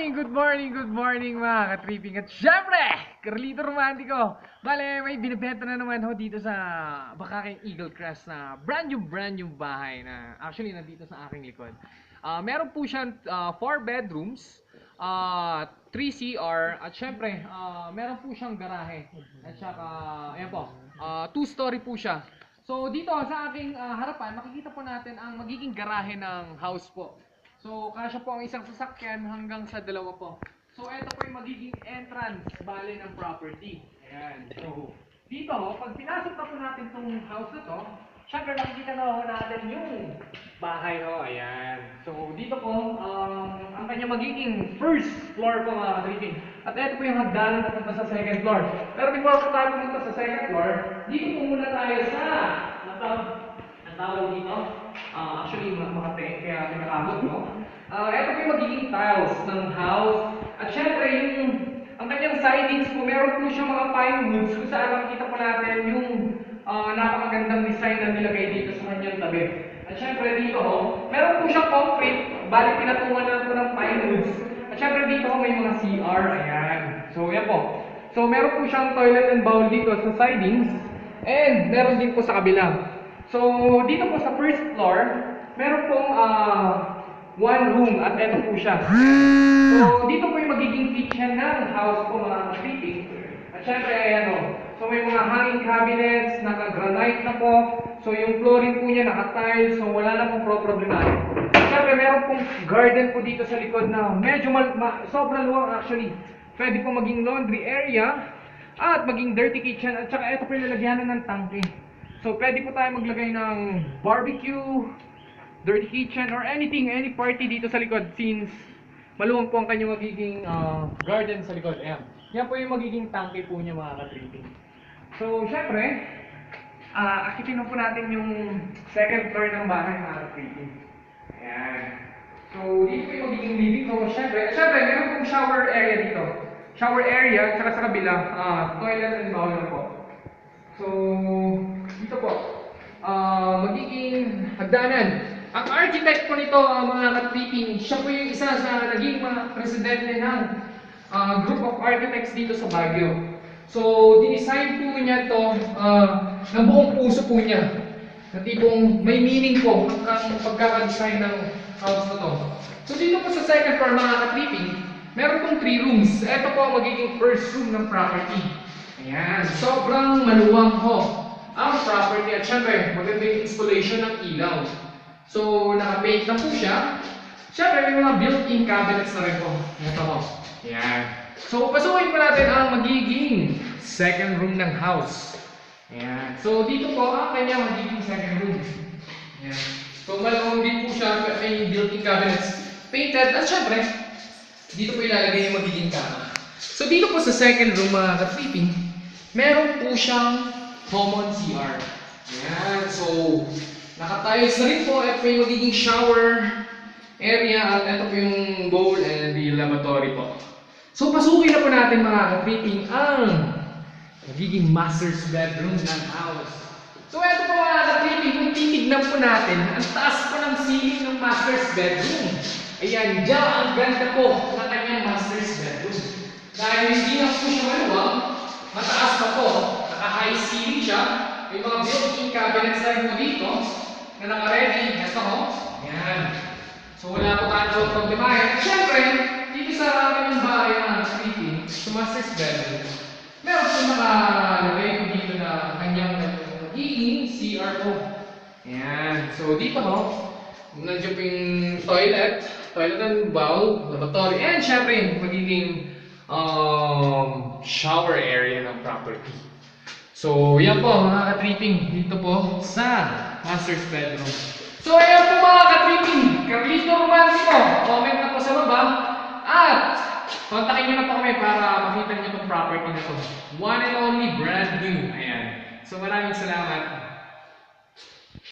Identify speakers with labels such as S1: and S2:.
S1: good morning mga ka-tripping. At syempre, Carlito Romantico. Bale, may binibenta na naman ho dito sa Bakaking Eagle Crest na brand new bahay na actually nandito sa aking likod. Meron po siyang 4 bedrooms, 3 CR, at syempre, meron po siyang garahe. At saka, ayan po, 2-story po siya. So dito sa aking harapan, makikita po natin ang magiging garahe ng house po. So, kasya po ang isang sasakyan hanggang sa dalawa po. So, ito po yung magiging entrance, bale ng property. Ayan. So, dito, pag pinasok na po natin itong house na to, syempre nakikita na ho natin yung bahay ho. Ayan. So, dito po, ang kanya magiging first floor po mga ka-tripping. At ito po yung hagdanan na punta sa second floor. Pero before po tayo pumunta sa second floor, dito po muna tayo sa tawag dito. Actually, makate, kaya tinakabot mo. Ito po yung magiging tiles ng house. At syempre, ang kanyang sidings po, meron po siya mga pine woods kung saan makikita po natin yung napakagandang design na nilagay dito sa kanyang tabi. At syempre dito meron po siyang concrete, bali pinatungan na po ng pine woods. At syempre dito may mga CR, ayan. So yan po. So meron po siyang toilet and bowl dito sa sidings. And meron din po sa kabila. So, dito po sa first floor, meron pong 1 room at eto po siya. So, dito po yung magiging kitchen ng house po mga ka-tripping. At syempre, ayan o. So, may mga hanging cabinets, naka-granite na po. So, yung flooring po niya naka-tiles, so wala na pong problema. At syempre, meron pong garden po dito sa likod na medyo sobrang luwang actually. Pwede po maging laundry area at maging dirty kitchen. At saka ito po yung lalagyanan ng tangke. So, pwede po tayo maglagay ng barbecue, dirty kitchen, or anything, any party dito sa likod since maluwang po ang kanyang magiging garden sa likod. Ayan. Yan po yung magiging tangke po niya mga ka-tripping. So, syempre, akitin po natin yung second floor ng bahay mga ka-tripping. Ayan. So, dito po yung magiging living. So, syempre, meron pong shower area dito. Shower area, tsaka sa kabila, toilet and bowl na po. So, dito po, magiging hagdanan. Ang architect po nito, mga ka-tripping, siya po yung isa sa naging mga presidente ng group of architects dito sa Baguio. So, dinesign po niya ito ng buong puso po niya. Na tipong may meaning po ang pagkakadesign ng house na to. So, dito po sa second floor, mga ka-tripping, meron pong 3 rooms. Ito po ang magiging first room ng property. Ayan, sobrang maluwang ho ang property at syempre maganda yung installation ng ilaw. So, naka-paint na po siya. Syempre, may mga built-in cabinets na rin po. Ito po. Ayan. So, pasukin po natin ang magiging second room ng house. Ayan. So, dito po ang kanyang magiging second room. Ayan. So, maluwang din po siya. May built-in cabinets. Painted. At syempre, dito po ilalagay yung magiging kama. So, dito po sa second room mga ka-tripping, meron po siyang common CR. Ayan. So, naka-tiles na rin po at may magiging shower area at ito po yung bowl and the lavatory po. So, pasukin na po natin mga ka-tripping ang magiging master's bedroom ng house. So, ito po mga ka-tripping, kung titignan po natin, ang taas po ng ceiling ng master's bedroom. Ayan, diyan ang ganda po ng kanyang master's bedroom. Dahil hindi lang po siya maluwang, mataas pa po, naka-high ceiling siya, may mga built-in cabinets na rin po dito, na naka-ready, ito ho, ayan. So wala po tayo problemahin. Siyempre, dito sa aming bahay na sleeping, sa master's bedroom, meron po nakalagay po dito na kanyang magiging CR po. Ayan, so dito ho, nandiyan po yung toilet and bowl, lavatory, and syempre, magiging shower area ng property. So, yan po mga ka-tripping dito po sa master's bedroom. So, ayan po mga ka-tripping, Carlito Romantico, comment na po sa baba at kontakin nyo na po kami para makita nyo itong property na to. One and only brand new. Ayan. So, maraming salamat.